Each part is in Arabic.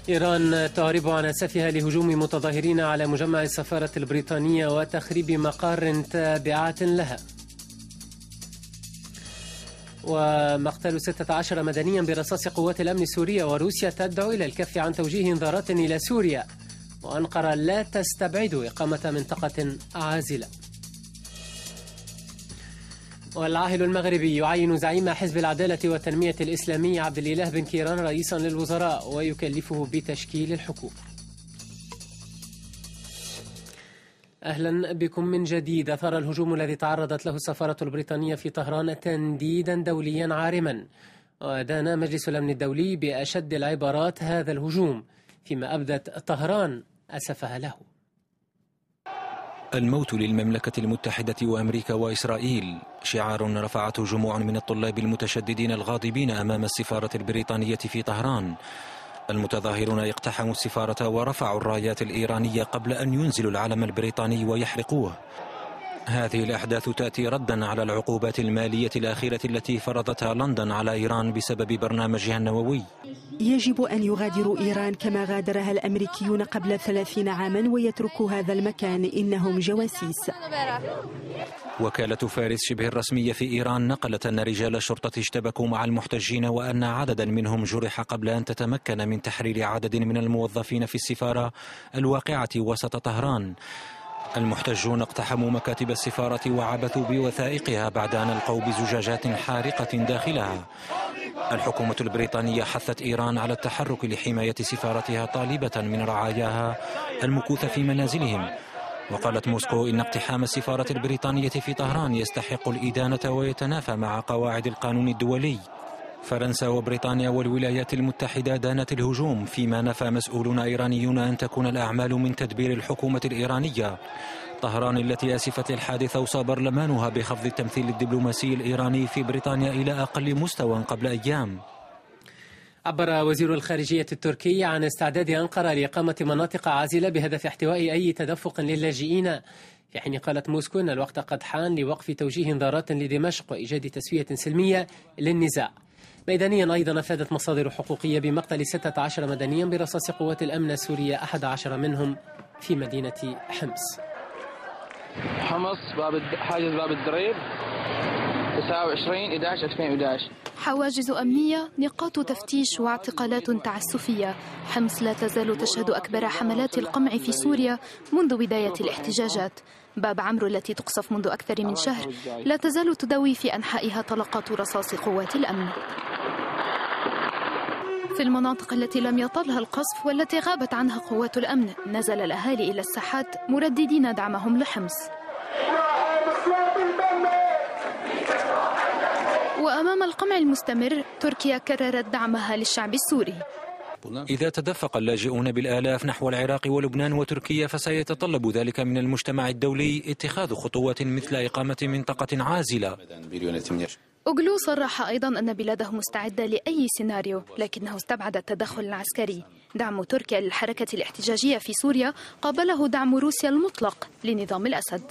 إيران تعرب عن أسفها لهجوم متظاهرين على مجمع السفارة البريطانية وتخريب مقار تابعة لها. ومقتل 16 مدنيا برصاص قوات الأمن السورية، وروسيا تدعو إلى الكف عن توجيه انذارات إلى سوريا، وأنقرة لا تستبعد إقامة منطقة عازلة. والعاهل المغربي يعين زعيم حزب العدالة والتنمية الإسلامي عبد الإله بن كيران رئيسا للوزراء ويكلفه بتشكيل الحكومة. أهلا بكم من جديد. أثار الهجوم الذي تعرضت له السفارة البريطانية في طهران تنديدا دوليا عارما، ودان مجلس الأمن الدولي بأشد العبارات هذا الهجوم، فيما أبدت طهران أسفها له. الموت للمملكة المتحدة وأمريكا وإسرائيل، شعار رفعته جموع من الطلاب المتشددين الغاضبين أمام السفارة البريطانية في طهران. المتظاهرون اقتحموا السفارة ورفعوا الرايات الإيرانية قبل أن ينزلوا العلم البريطاني ويحرقوه. هذه الأحداث تأتي ردا على العقوبات المالية الأخيرة التي فرضتها لندن على إيران بسبب برنامجها النووي. يجب أن يغادروا إيران كما غادرها الأمريكيون قبل 30 عاما ويتركوا هذا المكان، إنهم جواسيس. وكالة فارس شبه الرسمية في إيران نقلت أن رجال الشرطة اشتبكوا مع المحتجين، وأن عددا منهم جرح قبل أن تتمكن من تحرير عدد من الموظفين في السفارة الواقعة وسط طهران. المحتجون اقتحموا مكاتب السفارة وعبثوا بوثائقها بعد أن ألقوا بزجاجات حارقة داخلها. الحكومة البريطانية حثت إيران على التحرك لحماية سفارتها، طالبة من رعاياها المكوث في منازلهم. وقالت موسكو إن اقتحام السفارة البريطانية في طهران يستحق الإدانة ويتنافى مع قواعد القانون الدولي. فرنسا وبريطانيا والولايات المتحدة دانت الهجوم، فيما نفى مسؤولون إيرانيون أن تكون الأعمال من تدبير الحكومة الإيرانية. طهران التي أسفت للحادثة أوصى برلمانها بخفض التمثيل الدبلوماسي الإيراني في بريطانيا إلى أقل مستوى قبل أيام. عبر وزير الخارجية التركي عن استعداد أنقرة لإقامة مناطق عازلة بهدف احتواء أي تدفق للاجئين، في حين قالت موسكو أن الوقت قد حان لوقف توجيه انذارات لدمشق وإيجاد تسوية سلمية للنزاع. ميدانيا أيضا أفادت مصادر حقوقية بمقتل 16 مدنيا برصاص قوات الأمن السورية، 11 منهم في مدينة حمص. حاجز باب الدريب 29/11/2011. حواجز أمنية، نقاط تفتيش واعتقالات تعسفية. حمص لا تزال تشهد أكبر حملات القمع في سوريا منذ بداية الاحتجاجات. باب عمرو التي تقصف منذ أكثر من شهر لا تزال تدوي في أنحائها طلقات رصاص قوات الأمن. في المناطق التي لم يطلها القصف والتي غابت عنها قوات الأمن، نزل الأهالي إلى الساحات مرددين دعمهم لحمص. وأمام القمع المستمر، تركيا كررت دعمها للشعب السوري. إذا تدفق اللاجئون بالآلاف نحو العراق ولبنان وتركيا، فسيتطلب ذلك من المجتمع الدولي اتخاذ خطوات مثل إقامة منطقة عازلة. أوغلو صرح أيضا أن بلاده مستعدة لأي سيناريو، لكنه استبعد التدخل العسكري. دعم تركيا للحركة الاحتجاجية في سوريا قابله دعم روسيا المطلق لنظام الأسد.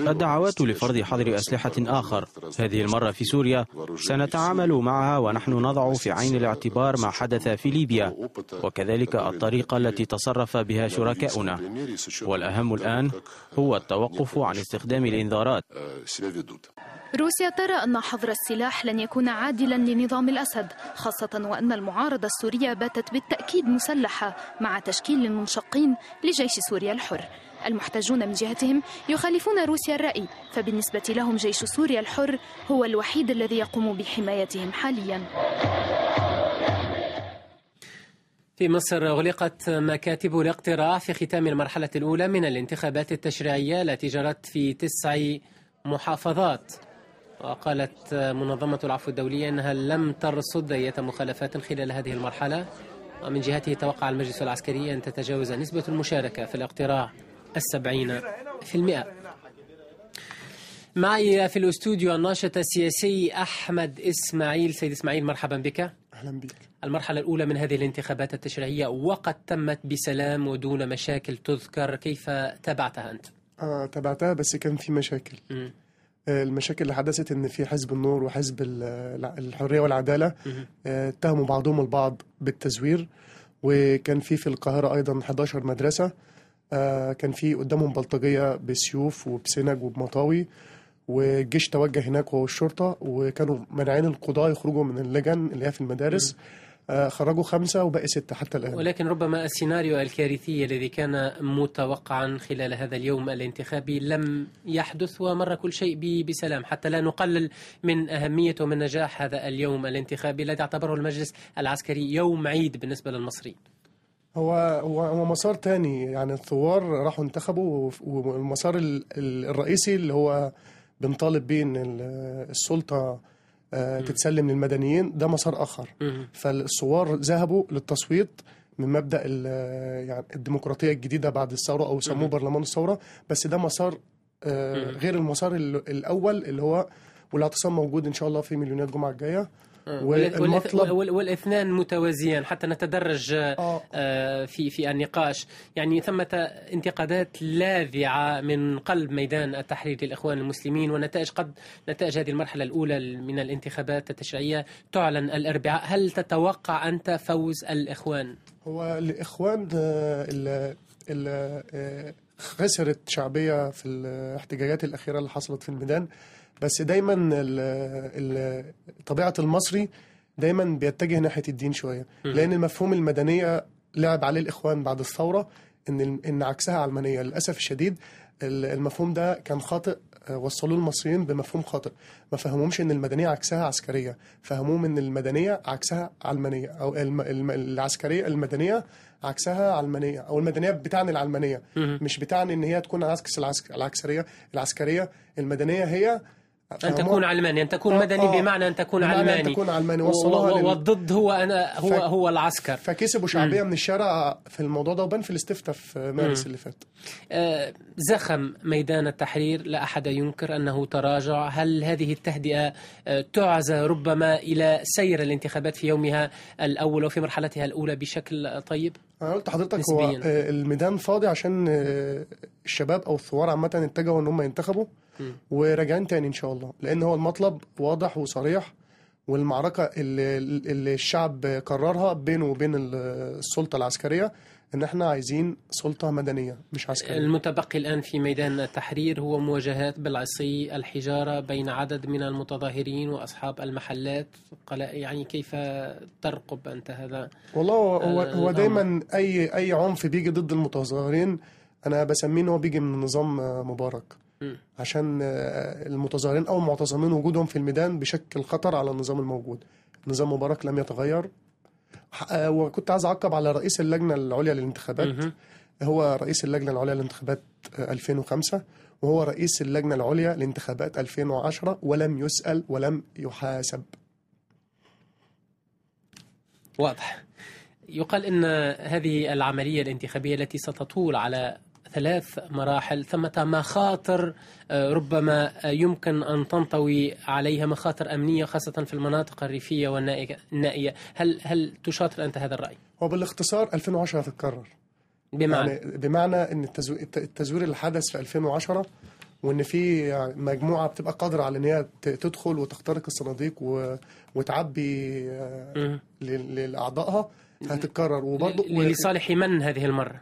الدعوات لفرض حظر أسلحة آخر، هذه المرة في سوريا، سنتعامل معها ونحن نضع في عين الاعتبار ما حدث في ليبيا، وكذلك الطريقة التي تصرف بها شركاؤنا. والأهم الآن هو التوقف عن استخدام الإنذارات. روسيا ترى أن حظر السلاح لن يكون عادلا لنظام الأسد، خاصة وأن المعارضة السورية باتت بالتأكيد مسلحة مع تشكيل منشقين لجيش سوريا الحر. المحتجون من جهتهم يخالفون روسيا الرأي، فبالنسبة لهم جيش سوريا الحر هو الوحيد الذي يقوم بحمايتهم حاليا. في مصر أغلقت مكاتب الاقتراع في ختام المرحلة الأولى من الانتخابات التشريعية التي جرت في 9 محافظات. وقالت منظمة العفو الدولية أنها لم ترصد أي مخالفات خلال هذه المرحلة. ومن جهته توقع المجلس العسكري أن تتجاوز نسبة المشاركة في الاقتراع 70%. معي في الاستوديو الناشط السياسي أحمد إسماعيل. سيد إسماعيل، مرحبا بك. أهلا بك. المرحلة الأولى من هذه الانتخابات التشريعية وقد تمت بسلام ودون مشاكل تذكر، كيف تابعتها أنت؟ تابعتها، بس كان في مشاكل. المشاكل اللي حدثت ان في حزب النور وحزب الحرية والعدالة اتهموا بعضهم البعض بالتزوير، وكان في القاهرة أيضا 11 مدرسة. كان في قدامهم بلطجية بسيوف وبسنج وبمطاوي، والجيش توجه هناك هو والشرطة، وكانوا مانعين القضاة يخرجوا من اللجن اللي هي في المدارس. خرجوا 5 وباقي 6 حتى الآن. ولكن ربما السيناريو الكارثي الذي كان متوقعا خلال هذا اليوم الانتخابي لم يحدث، ومر كل شيء بسلام، حتى لا نقلل من أهمية ومن نجاح هذا اليوم الانتخابي الذي اعتبره المجلس العسكري يوم عيد بالنسبة للمصريين. هو مسار تاني، يعني الثوار راحوا انتخبوا، والمسار الرئيسي اللي هو بنطالب بيه ان السلطة تتسلم للمدنيين، ده مسار آخر. فالثوار ذهبوا للتصويت من مبدأ يعني الديمقراطية الجديدة بعد الثورة، أو سموه برلمان الثورة، بس ده مسار غير المسار الأول اللي هو، والاعتصام موجود إن شاء الله في مليونيات جمعة الجاية. والاثنان متوازيان حتى نتدرج في النقاش. يعني ثمة انتقادات لاذعة من قلب ميدان التحرير للإخوان المسلمين، ونتائج نتائج هذه المرحلة الأولى من الانتخابات التشريعية تعلن الأربعاء. هل تتوقع أنت فوز الإخوان؟ هو الإخوان اللي خسرت شعبية في الاحتجاجات الأخيرة اللي حصلت في الميدان، بس دايما طبيعة المصري دايما بيتجه ناحية الدين شوية، لأن المفهوم المدنية لعب عليه الإخوان بعد الثورة، إن عكسها علمانية. للأسف الشديد المفهوم ده كان خاطئ، وصلوه المصريين بمفهوم خاطئ، ما فهمهمش إن المدنية عكسها عسكرية، فهموهم إن المدنية عكسها علمانية، أو العسكرية المدنية عكسها علمانية، أو المدنية بتعني العلمانية، مش بتعني إن هي تكون عكس العسكرية. المدنية هي أن تكون علماني، أن تكون مدني، بمعنى أن تكون علماني، أن تكون علماني. والضد هو العسكر. فكسبوا شعبية من الشارع في الموضوع ده، وبان في الاستفتاء في مارس اللي فات. زخم ميدان التحرير، لا أحد ينكر أنه تراجع. هل هذه التهدئة تعزى ربما إلى سير الانتخابات في يومها الأول وفي مرحلتها الأولى بشكل طيب؟ أنا قلت لحضرتك هو الميدان فاضي عشان الشباب أو الثوار عامة اتجهوا إن هم ينتخبوا، وراجعين تاني إن شاء الله، لأن هو المطلب واضح وصريح، والمعركة اللي الشعب قررها بينه وبين السلطة العسكرية إن إحنا عايزين سلطة مدنية مش عسكرية. المتبقي الآن في ميدان التحرير هو مواجهات بالعصي، الحجارة بين عدد من المتظاهرين وأصحاب المحلات. يعني كيف ترقب أنت هذا؟ والله هو دايما أي عنف بيجي ضد المتظاهرين أنا بسميه هو بيجي من نظام مبارك، عشان المتظاهرين أو المعتصمين وجودهم في الميدان بشكل خطر على النظام الموجود. نظام مبارك لم يتغير. وكنت عايز أعقب على رئيس اللجنة العليا للانتخابات. هو رئيس اللجنة العليا للانتخابات 2005، وهو رئيس اللجنة العليا لانتخابات 2010، ولم يسأل ولم يحاسب. واضح. يقال إن هذه العملية الانتخابية التي ستطول على 3 مراحل ثمة مخاطر ربما يمكن أن تنطوي عليها، مخاطر أمنية خاصة في المناطق الريفية والنائية. هل تشاطر أنت هذا الرأي؟ هو بالاختصار 2010 هتتكرر. بمعنى أن التزوير اللي حدث في 2010، وأن في مجموعة بتبقى قادرة على أن هي تدخل وتخترق الصناديق وتعبي لأعضائها، هتتكرر. وبرضه لصالح من هذه المرة؟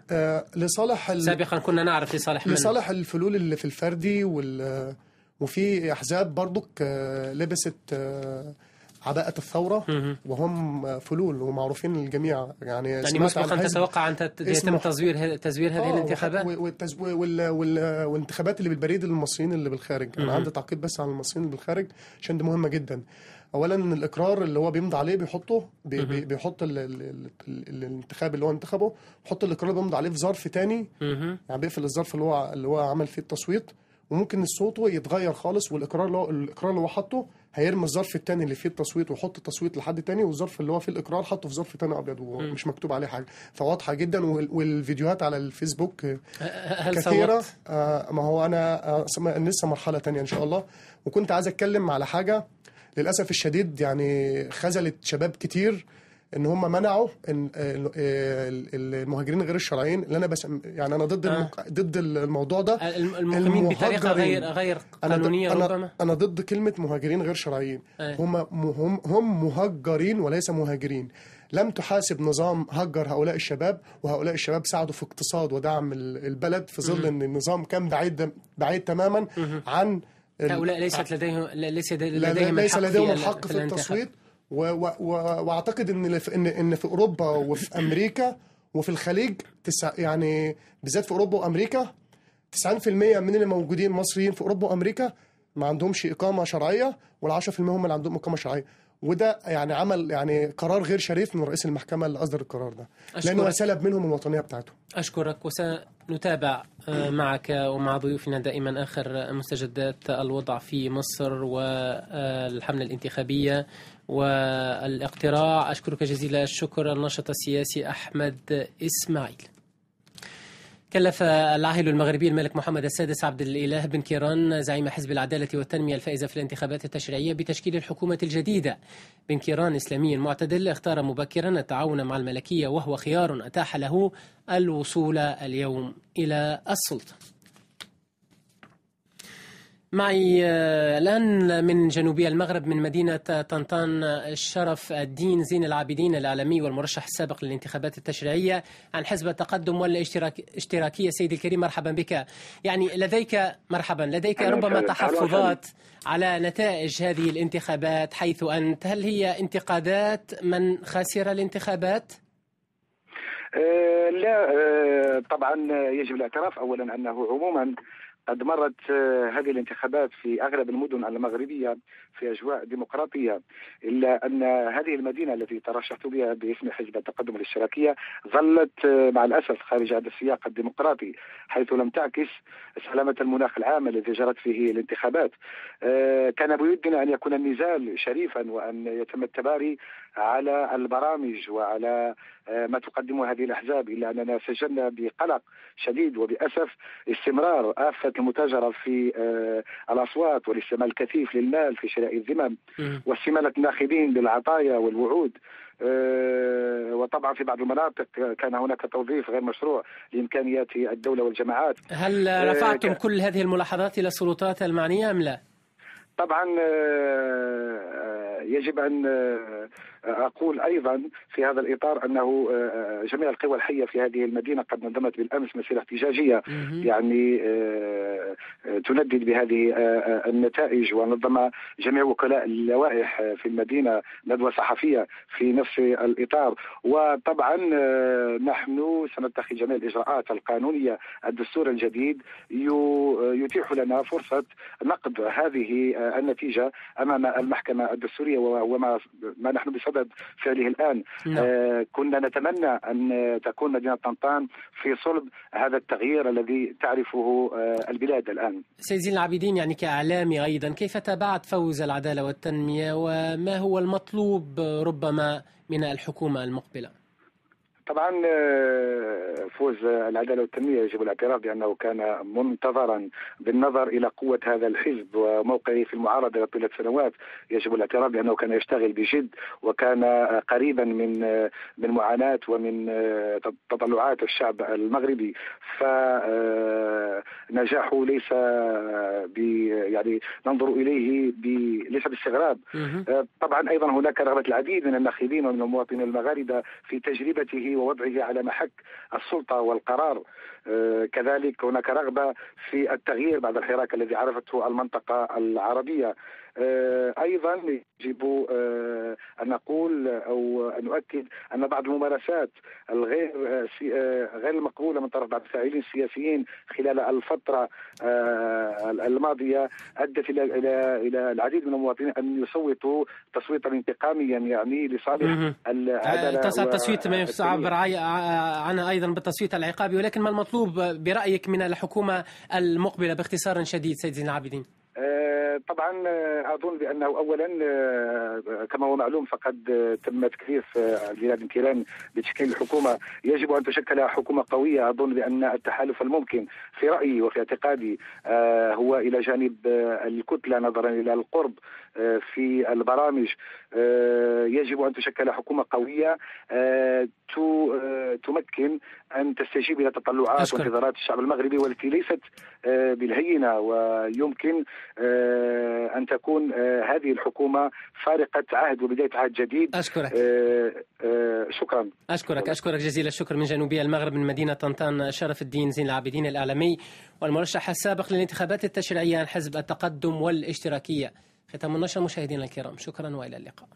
لصالح سابقا كنا نعرف لصالح من؟ لصالح الفلول اللي في الفردي وفي أحزاب برضه لبست عباءة الثورة، وهم فلول ومعروفين للجميع. يعني مسبقا تتوقع أن يتم تزوير هذه الانتخابات؟ والانتخابات اللي بالبريد للمصريين اللي بالخارج. أنا عندي تعقيب بس على المصريين اللي بالخارج عشان دي مهمة جدا. اولا الإقرار اللي هو بيمضي عليه بيحط الانتخاب اللي هو انتخبه، بيحط الإقرار اللي بيمضي عليه في ظرف تاني، يعني بيقفل الظرف اللي هو عمل فيه التصويت، وممكن صوته يتغير خالص، والإقرار اللي هو حطه هيرمي الظرف التاني اللي فيه التصويت ويحط التصويت لحد تاني، والظرف اللي هو فيه الإقرار حطه في ظرف تاني أبيض ومش مكتوب عليه حاجة. فواضحة جدا. والفيديوهات على الفيسبوك كثيرة. ما هو أنا لسه مرحلة تانية إن شاء الله. وكنت عايز أتكلم على حاجة للأسف الشديد يعني خذلت شباب كتير، ان هم منعوا المهاجرين غير الشرعيين، اللي انا يعني انا ضد الموضوع ده. المقيمين بطريقه غير قانونيه. ربما انا ضد كلمه مهاجرين غير شرعيين. هم مهجرين وليس مهاجرين. لم تحاسب نظام هجر هؤلاء الشباب، وهؤلاء الشباب ساعدوا في اقتصاد ودعم البلد في ظل ان النظام كان بعيد تماما عن هؤلاء. ليس لديهم الحق في التصويت. واعتقد ان في اوروبا وفي امريكا وفي الخليج يعني بالذات في اوروبا وامريكا 90% من اللي موجودين مصريين في اوروبا وامريكا ما عندهمش اقامه شرعيه، وال10% هم اللي عندهم اقامه شرعيه. وده يعني عمل يعني قرار غير شريف من رئيس المحكمة اللي أصدر القرار ده، لأنه سلب منهم الوطنية بتاعتهم. أشكرك، وسنتابع معك ومع ضيوفنا دائما آخر مستجدات الوضع في مصر والحملة الانتخابية والاقتراع. أشكرك جزيل الشكر الناشط السياسي أحمد إسماعيل. كلف العاهل المغربي الملك محمد السادس عبد الإله بن كيران زعيم حزب العدالة والتنمية الفائزة في الانتخابات التشريعية بتشكيل الحكومة الجديدة. بن كيران إسلامي معتدل اختار مبكرا التعاون مع الملكية، وهو خيار أتاح له الوصول اليوم إلى السلطة. معي الآن من جنوبي المغرب من مدينة طنطان شرف الدين زين العابدين الإعلامي والمرشح السابق للانتخابات التشريعية عن حزب التقدم والاشتراكية. سيدي الكريم مرحبا بك. يعني لديك ربما تحفظات على نتائج هذه الانتخابات، حيث أنت هل هي انتقادات من خسر الانتخابات؟ لا، طبعا يجب الاعتراف أولا أنه عموما قد مرت هذه الانتخابات في أغلب المدن المغربية في أجواء ديمقراطية، إلا أن هذه المدينة التي ترشحت بها باسم حزب التقدم الاشتراكية ظلت مع الأسف خارج هذا السياق الديمقراطي، حيث لم تعكس سلامة المناخ العام الذي جرت فيه الانتخابات. كان بودنا أن يكون النزال شريفا، وأن يتم التباري على البرامج وعلى ما تقدمه هذه الأحزاب، إلا أننا سجلنا بقلق شديد وبأسف استمرار آفة المتاجرة في الأصوات والاستعمال الكثيف للمال في شراء الذمم واستمالة الناخبين بالعطايا والوعود. وطبعا في بعض المناطق كان هناك توظيف غير مشروع لإمكانيات الدولة والجماعات. هل رفعتم كل هذه الملاحظات إلى السلطات المعنية أم لا؟ طبعا يجب أن أقول أيضا في هذا الإطار أنه جميع القوى الحية في هذه المدينة قد نظمت بالأمس مسيرة احتجاجية يعني تندد بهذه النتائج، ونظم جميع وكلاء اللوائح في المدينة ندوة صحفية في نفس الإطار. وطبعا نحن سنتخذ جميع الإجراءات القانونية. الدستور الجديد يتيح لنا فرصة نقد هذه النتيجة أمام المحكمة الدستورية، وما نحن بصدد فعله الآن. كنا نتمنى أن تكون مدينة طنطان في صلب هذا التغيير الذي تعرفه البلاد الآن. سيد زين العابدين، يعني كإعلامي أيضا، كيف تابعت فوز العدالة والتنمية، وما هو المطلوب ربما من الحكومة المقبلة؟ طبعا فوز العدالة والتنمية يجب الاعتراف بأنه كان منتظرا بالنظر إلى قوة هذا الحزب وموقعه في المعارضة طيلة سنوات. يجب الاعتراف بأنه كان يشتغل بجد، وكان قريبا من معاناة ومن تطلعات الشعب المغربي. فنجاحه ليس يعني ننظر إليه ليس باستغراب. طبعا أيضا هناك رغبة العديد من الناخبين ومن المواطنين المغاربة في تجربته ووضعه على محك السلطة والقرار. كذلك هناك رغبة في التغيير بعد الحراك الذي عرفته المنطقة العربية. أيضا يجب أن نقول أو أن نؤكد أن بعض الممارسات غير المقبولة من طرف بعض الفاعلين السياسيين خلال الفترة الماضية أدت إلى العديد من المواطنين أن يصوتوا تصويتا انتقاميا، يعني لصالح العدالة. التصويت ما يعبر عنه أيضا بالتصويت العقابي، ولكن ما المطلوب برأيك من الحكومة المقبلة باختصار شديد سيد زين العابدين؟ طبعا أظن بأنه أولا كما هو معلوم فقد تم تكليف البلاد كيران بتشكيل الحكومة. يجب أن تشكل حكومة قوية. أظن بأن التحالف الممكن في رأيي وفي اعتقادي هو إلى جانب الكتلة نظرا إلى القرب في البرامج. يجب أن تشكل حكومة قوية تمكن أن تستجيب إلى تطلعات وانتظارات الشعب المغربي والتي ليست بالهينة، ويمكن أن تكون هذه الحكومة فارقة عهد وبداية عهد جديد. أشكرك. شكرا. أشكرك جزيل الشكر من جنوبي المغرب من مدينة طنطان شرف الدين زين العابدين الإعلامي والمرشح السابق للانتخابات التشريعية عن حزب التقدم والاشتراكية. ختام النشرة مشاهدينا الكرام، شكرا وإلى اللقاء.